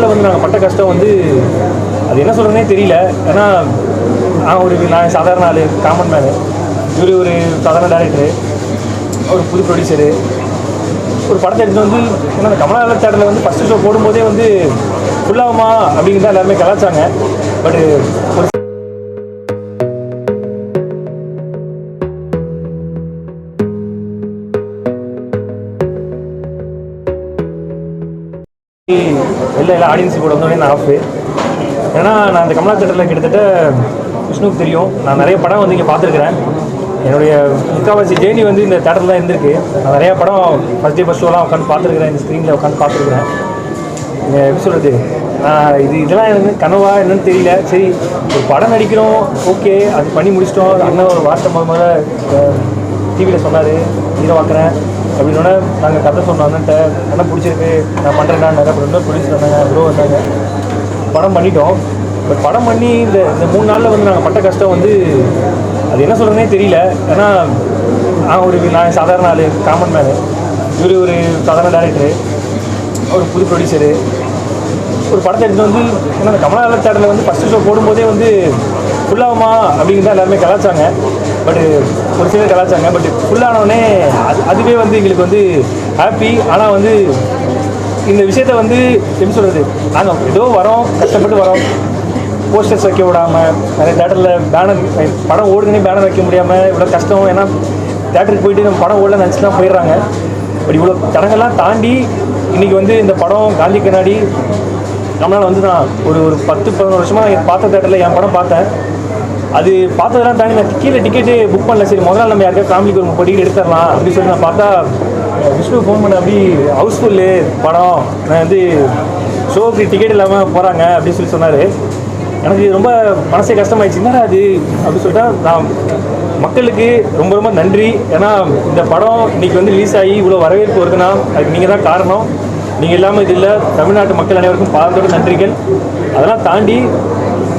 நாளில் வந்து நாங்கள் பட்ட கஷ்டம் வந்து அது என்ன சொல்கிறதுனே தெரியல. ஏன்னா நான் சாதாரண ஆள், காமன் மேனு. இவர் ஒரு சாதாரண டேரக்டரு, ஒரு புது ப்ரொடியூசரு. ஒரு படத்தை எடுத்து வந்து ஏன்னா அந்த கமலா தேட்டரில் வந்து ஃபஸ்ட்டு ஷோ போடும்போதே வந்து ஃபுல்லாகுமா அப்படிங்கிறத எல்லாருமே கலாச்சாங்க. பட் ஒரு எல்லா ஆடியன்ஸு கூட வந்தோடனே நான் ஆஃபு. ஏன்னா நான் அந்த கமலா தேட்டரில் கிட்டத்தட்ட விஷ்ணுவுக்கு தெரியும், நான் நிறைய படம் வந்து இங்கே பார்த்துருக்குறேன். என்னுடைய முக்கால்வாசி ஜேர்னி வந்து இந்த தேட்டரில் தான் இருந்திருக்கு. நான் நிறையா படம் ஃபஸ்ட் டே ஃபஸ்ட் ஷோலாம் உட்காந்து பார்த்துருக்குறேன், இந்த ஸ்க்ரீனில் உட்காந்து பார்த்துருக்குறேன். எப்படி சொல்கிறது, இதெல்லாம் எனக்கு கனவா என்னன்னு தெரியல. சரி, ஒரு படம் நடிக்கிறோம், ஓகே, அது பண்ணி முடிச்சிட்டோம். அண்ணன் ஒரு வார்த்தை முதல்ல டிவியில் சொன்னார், ஹீரோ பார்க்குறேன் அப்படின்னோட நாங்கள் கதை சொன்னோம் அண்ணன்ட்ட. என்ன பிடிச்சிருக்கு, நான் பண்ணுறேன்னா நிறைய ரெண்டு ப்ரொடியூசர் வந்தாங்க, ப்ரோ வந்தாங்க, படம் பண்ணிட்டோம். பட் படம் பண்ணி இந்த 3 நாளில் வந்து நாங்கள் பட்ட கஷ்டம் வந்து அது என்ன சொல்கிறதுனே தெரியல. ஏன்னா நான் சாதாரண ஆள், காமன் மேனு. இவர் ஒரு சாதாரண டேரக்டரு, ஒரு புது ப்ரொடியூசரு. ஒரு படத்தை எடுத்து வந்து ஏன்னா அந்த கமலா தேட்டரில் வந்து ஃபஸ்ட்டு ஷோ போடும்போதே வந்து ஃபுல்லாகுமா அப்படிங்கிறத எல்லாருமே கலாச்சாங்க. பட்டு ஒரு சிலர் கலாச்சாங்க. பட் ஃபுல்லானோடனே அதுவே வந்து எங்களுக்கு வந்து ஹாப்பி. ஆனால் வந்து இந்த விஷயத்த வந்து எப்படி சொல்கிறது, நாங்கள் ஏதோ வரோம், கஷ்டப்பட்டு வரோம், போஸ்டர்ஸ் வைக்க விடாமல், நிறைய தேட்டரில் பேனர், படம் ஓடுதுன்னே பேனர் வைக்க முடியாமல் இவ்வளோ கஷ்டம். ஏன்னா தேட்டருக்கு போயிட்டு நம்ம படம் ஓடல நினச்சிலாம் போயிடுறாங்க. பட் இவ்வளோ தடங்கள்லாம் தாண்டி இன்றைக்கி வந்து இந்த படம் காந்தி கண்ணாடி நம்மளால் வந்து நான் ஒரு 10-11 வருஷமாக பார்த்த தேட்டரில் என் படம் பார்த்தேன். அது பார்த்ததெல்லாம் தாண்டி நான் கீழே டிக்கெட்டு புக் பண்ணல. சரி, முதல்ல நம்ம யாருக்கா ஃபேமிலிக்கு ஒரு 30 டிக்கெட் எடுத்துடலாம் அப்படின்னு சொல்லி நான் பார்த்தா விஷ்ணு ஃபோன் பண்ண, அப்படி ஹவுஸ்ஃபுல்லு படம், நான் வந்து ஷோக்கு டிக்கெட் இல்லாமல் போகிறாங்க அப்படின்னு சொல்லி சொன்னார். எனக்கு ரொம்ப மனசே கஷ்டமாயிடுச்சு, என்னடா அது அப்படின்னு சொல்லிட்டா. நான் மக்களுக்கு ரொம்ப ரொம்ப நன்றி. ஏன்னா இந்த படம் இன்றைக்கி வந்து ரிலீஸ் ஆகி இவ்வளோ வரவேற்பு வருதுன்னா அதுக்கு நீங்கள் தான் காரணம். நீங்கள் இல்லாமல் இது இல்லை. தமிழ்நாட்டு மக்கள் அனைவருக்கும் பாதத்தோட நன்றிகள். அதெல்லாம் தாண்டி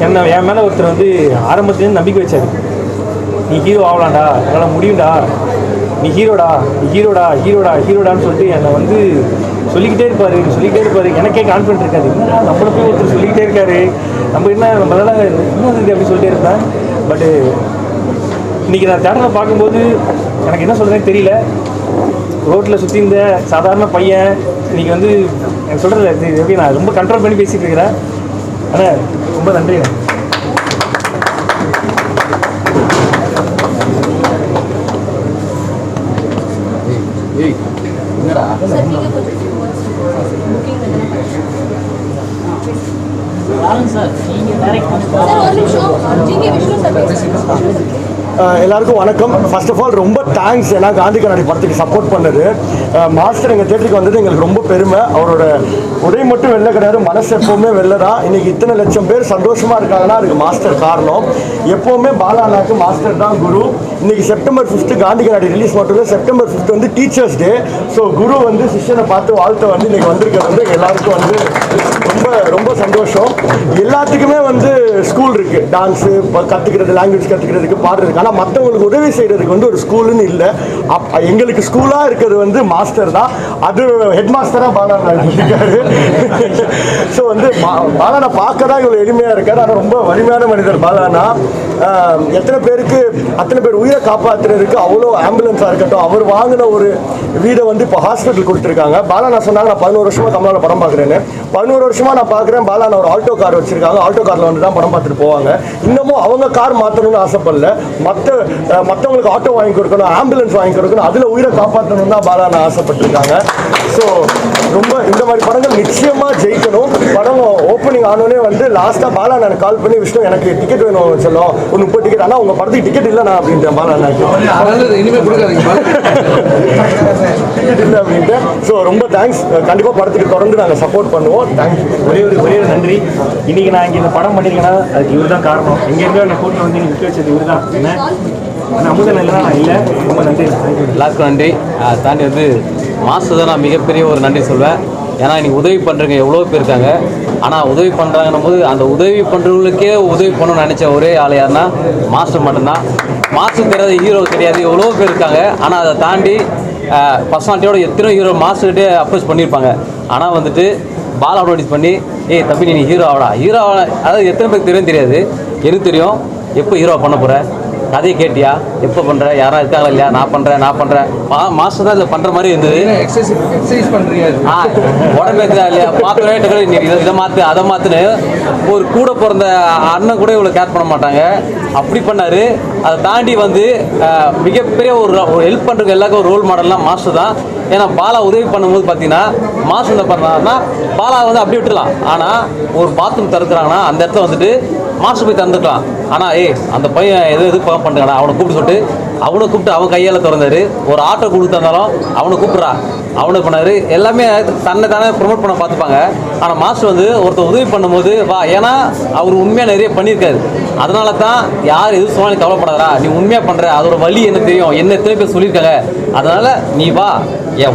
என் மேலே ஒருத்தர் வந்து ஆரம்பத்துலேருந்து நம்பிக்கை வச்சார். நீ ஹீரோ ஆகலாம்டா, என்னால் முடியும்டா, நீ ஹீரோடா, நீ ஹீரோடா, ஹீரோடா, ஹீரோடான்னு சொல்லிட்டு என்னை வந்து சொல்லிக்கிட்டே இருப்பார். எனக்கே கான்ஃபிடென்ட் இருக்காது, என்னடா நம்மளை போய் ஒருத்தர் சொல்லிக்கிட்டே இருக்காரு, நம்மளால் இன்னும் இது அப்படி சொல்லிட்டே இருப்பேன். பட்டு இன்றைக்கி நான் தேட்டரில் பார்க்கும்போது எனக்கு என்ன சொல்கிறேன்னு தெரியல. ரோட்டில் சுற்றி இந்த சாதாரண பையன் இன்றைக்கி வந்து எனக்கு சொல்கிறது எப்படி, நான் ரொம்ப கண்ட்ரோல் பண்ணி பேசிகிட்டு இருக்கிறேன். ஆனால் ரொம்ப நன்றி. எல்லாருக்கும் வணக்கம். ஃபர்ஸ்ட் ஆஃப் ஆல் ரொம்ப தேங்க்ஸ். ஏன்னா காந்தி கண்ணாடி படத்துக்கு சப்போர்ட் பண்ணது. மாஸ்டர் எங்கள் தேட்டருக்கு வந்தது எங்களுக்கு ரொம்ப பெருமை. அவரோட உடை மட்டும் வெளில கிடையாது, மனசு எப்போவுமே வெளில தான். இன்றைக்கி இத்தனை லட்சம் பேர் சந்தோஷமாக இருக்காங்கன்னா அதுக்கு மாஸ்டர் காரணம். எப்போவுமே பாலானாக்கு மாஸ்டர் தான் குரு. இன்றைக்கி செப்டம்பர் 5 காந்தி கண்ணாடி ரிலீஸ் மட்டும் இல்லை, செப்டம்பர் 5 வந்து டீச்சர்ஸ் டே. ஸோ குரு வந்து சிஷ்யனை பார்த்து வாழ்த்த வந்து இன்றைக்கி வந்திருக்கிறது வந்து எல்லாருக்கும் வந்து ரொம்ப ரொம்ப சந்தோஷம். எல்லாத்துக்குமே வந்து ஸ்கூல் இருக்குது, டான்ஸு கற்றுக்கிறது, லாங்குவேஜ் கற்றுக்கிறதுக்கு, பாடுறதுக்கு. ஆனால் மற்றவங்களுக்கு உதவி செய்கிறதுக்கு வந்து ஒரு ஸ்கூலுன்னு இல்லை. எங்களுக்கு ஸ்கூலாக இருக்கிறது வந்து மாஸ்டர் தான். அது ஹெட் மாஸ்டராக பாலானா இருக்காரு. ஸோ வந்து பாலானா பார்க்க தான் இவ்வளோ எளிமையாக இருக்காரு, ஆனால் ரொம்ப வலிமையான மனிதர் பாலானா. எத்தனை பேருக்கு அத்தனை பேர் உயிரை காப்பாற்றுறதுக்கு அவ்வளோ ஆம்புலன்ஸாக இருக்கட்டும். அவர் வாங்கின ஒரு வீடை வந்து இப்போ ஹாஸ்பிட்டல் கொடுத்துருக்காங்க. பாலானா சொன்னாங்க, நான் 11 வருஷமாக கமலாவில் படம் பார்க்குறேன்னு. 11 வருஷமாக நான் பார்க்குறேன். பாலானா ஒரு ஆல்டோ கார் வச்சுருக்காங்க, ஆல்டோ காரில் வந்து தான் படம் பார்த்துட்டு போவாங்க. இன்னமும் அவங்க கார் மாற்றணும்னு ஆசைப்படல, மற்றவங்களுக்கு ஆட்டோ வாங்கி கொடுக்கணும், ஆம்புலன்ஸ் வாங்கி கொடுக்கணும், அதில் உயிரை காப்பாற்றணும் தான் பாலானா ஆசைப்பட்டிருக்காங்க. ஸோ ரொம்ப இந்த மாதிரி படங்கள் நிச்சயமாக ஜெயிக்கணும். படம் ஓப்பனிங் ஆனோடனே வந்து லாஸ்ட்டாக பாலானா எனக்கு கால் பண்ணி, விஷ்ணு எனக்கு டிக்கெட் வேணும் சொல்லும், ஒரு 30 டிக்கெட். ஆனால் உங்கள் படத்துக்கு டிக்கெட் இல்லைண்ணா அப்படின்ட்டு பாலானாக்கு டிக்கெட் இல்லை அப்படின்ட்டு. ஸோ ரொம்ப தேங்க்ஸ். கண்டிப்பாக படத்துக்கு தொடர்ந்து நாங்கள் சப்போர்ட் பண்ணுவோம். தேங்க்யூ. ஒரே ஒரு நன்றி. இன்றைக்கி நான் இங்கே இந்த படம் பண்ணியிருக்கேன்னா அதுக்கு இவர் தான் காரணம். எங்கேருந்தோ என்னை கூட்டில் வந்து நிற்க வச்சது இவர் தான். என்ன அமுதன் இல்லைனா நான் இல்லை. ரொம்ப நன்றி. எல்லாருக்கும் நன்றி. தாண்டி வந்து மாஸ்டர் தான் நான் மிகப்பெரிய ஒரு நன்றி சொல்வேன். ஏன்னா இன்றைக்கி உதவி பண்ணுறவங்க எவ்வளோ பேர் இருக்காங்க. ஆனால் உதவி பண்ணுறாங்கன்னும் போது அந்த உதவி பண்ணுறவங்களுக்கே உதவி பண்ணணும்னு நினச்ச ஒரே ஆள் யாருன்னா மாஸ்டர் மட்டும்தான். மாஸ்டர் தெரியாத ஹீரோ கிடையாது, எவ்வளோ பேர் இருக்காங்க. ஆனால் அதை தாண்டி பர்சனாலிட்டியோட எத்தனை ஹீரோ மாஸ்டர்கிட்டே அப்ரோச் பண்ணியிருப்பாங்க. ஆனால் வந்துட்டு பாலா நோட்டீஸ் பண்ணி ஏய் தம்பி நீ ஹீரோ ஆகடா அதாவது எத்தனை பேருக்கு தெரியாது எனக்கு தெரியும். எப்போ ஹீரோ பண்ண போகிற, கதையை கேட்டியா, எப்போ பண்ணுற, யாரா இருக்காங்களா இல்லையா, நான் பண்ணுறேன் மாஸ்டர் தான் இதில் பண்ணுற மாதிரி இருந்தது. எக்ஸசைஸ் பண்ணுறீங்க உடம்பு இருக்குதா இல்லையா பார்த்து நீ இதை மாற்று அதை மாற்றுன்னு ஒரு கூட பிறந்த அண்ணன் கூட இவ்வளோ கேர் பண்ண மாட்டாங்க. அப்படி பண்ணார். அதை தாண்டி வந்து மிகப்பெரிய ஒரு ஹெல்ப் பண்ணுறதுக்கு எல்லாருக்கும் ஒரு ரோல் மாடல்லாம் மாஸ்டர் தான். ஏன்னா பாலா உதவி பண்ணும்போது பார்த்தீங்கன்னா மாஸ்டர் என்ன பண்ணுறாருன்னா பாலா வந்து அப்படி விட்டுலாம். ஆனால் ஒரு பாத்ரூம் திறக்கிறாங்கன்னா அந்த இடத்துல வந்துட்டு மாஸ்டர் போய் திறந்துக்கலாம். ஆனால் அந்த பையன் எது பண்ணுறாங்கடா அவனை கூப்பிட்டு அவன் கையால் திறந்தாரு. ஒரு ஆட்டோ கொடுத்தாலும் அவனை கூப்பிட்றா அவனை பண்ணார். எல்லாமே தன்னை தானே ப்ரொமோட் பண்ண பார்த்துப்பாங்க. ஆனால் மாஸ்டர் வந்து ஒருத்தர் உதவி பண்ணும்போது வா, ஏன்னா அவர் உண்மையாக நிறைய பண்ணியிருக்காரு. அதனால தான் யார் எது சொன்னாலும் கவலைப்படாதா, நீ உண்மையாக பண்ணுற, அதோட வழி என்ன தெரியும், என்ன எத்தனை பேர் சொல்லியிருக்காங்க, அதனால் நீ வா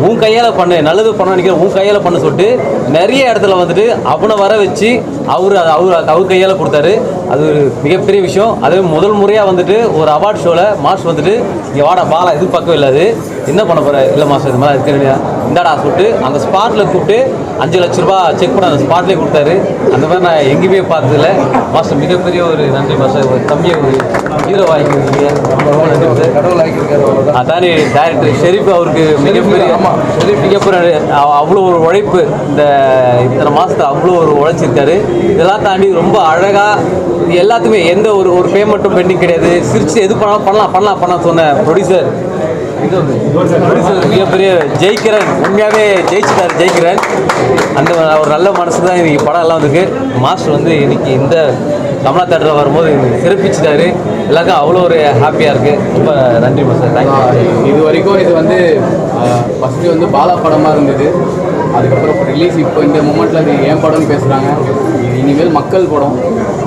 உன் கையால் பண்ணு, நல்லது பண்ண நினைக்கிறேன் உன் கையால் பண்ணு சொல்லிட்டு நிறைய இடத்துல வந்துட்டு அவனை வர வச்சு அவர் கையால் கொடுத்தாரு. அது ஒரு மிகப்பெரிய விஷயம். அதே முதல் முறையாக வந்துட்டு ஒரு அவார்ட் ஷோவில் மாஸ்டர் வந்துட்டு இங்கே வாடா பாலா எதிர்பார்க்கவே இல்லாது என்ன பண்ண போகிற, இல்லை மாஸ்டர் இது மாதிரி இருக்கு இந்தாடா சொல்லிட்டு அந்த ஸ்பாட்டில் கூப்பிட்டு 5 லட்ச ரூபா செக் பண்ண அந்த ஸ்பாட்லேயே கொடுத்தாரு. அந்த மாதிரி நான் எங்கேயுமே பார்த்ததில்ல. மாஸ்டர் மிகப்பெரிய ஒரு நன்றி மாஸ்டர். ஒரு தம்பியை ஒரு ஹீரோ வாங்கிக்கிறீங்க, ரொம்ப நன்றி மாஸ்டர். கடவுள் ஆகியிருக்காரு. அதானே டைரக்டர் ஷெரீப் அவருக்கு மிகப்பெரிய அவ்வளோ ஒரு உழைப்பு. இத்தனை மாதத்தில் அவ்வளோ ஒரு உழைச்சிருக்காரு. இதெல்லாம் தாண்டி ரொம்ப அழகாக எல்லாத்துக்குமே எந்த ஒரு பேமெண்ட்டும் பெண்டிங் கிடையாது. சிரிச்சு எது பண்ணாலும் பண்ணலாம் சொன்ன ப்ரொடியூசர் மிகப்பெரிய ஜெயிக்கிறேன். உண்மையாகவே ஜெயிக்கிறேன். அந்த ஒரு நல்ல மனசு தான் இன்னைக்கு படம் எல்லாம் வந்துருக்கு. மாஸ்டர் வந்து இன்னைக்கு இந்த கமலா தேட்டரில் வரும்போது சிறப்பிச்சிட்டாரு. எல்லாருக்கும் அவ்வளோ ஒரு ஹாப்பியாக இருக்குது. ரொம்ப நன்றி மாஸ்டர், தேங்க்யூ. இது வரைக்கும் இது வந்து ஃபஸ்ட்டு வந்து பாலா படமாக இருந்தது. அதுக்கப்புறம் இப்போ ரிலீஸ் இப்போ இந்த மூமெண்ட்டில் அது ஏன் படம்னு பேசுகிறாங்க. இது இனிமேல் மக்கள் படம்.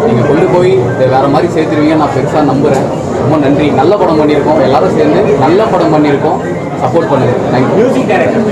நீங்கள் கொண்டு போய் இதை வேறு மாதிரி சேர்த்துருவீங்க நான் பெருசாக நம்புகிறேன். ரொம்ப நன்றி. நல்ல படம் பண்ணியிருக்கோம், எல்லோரும் சேர்ந்து நல்ல படம் பண்ணியிருக்கோம். சப்போர்ட் பண்ணுங்கள். தேங்க்யூ. Music director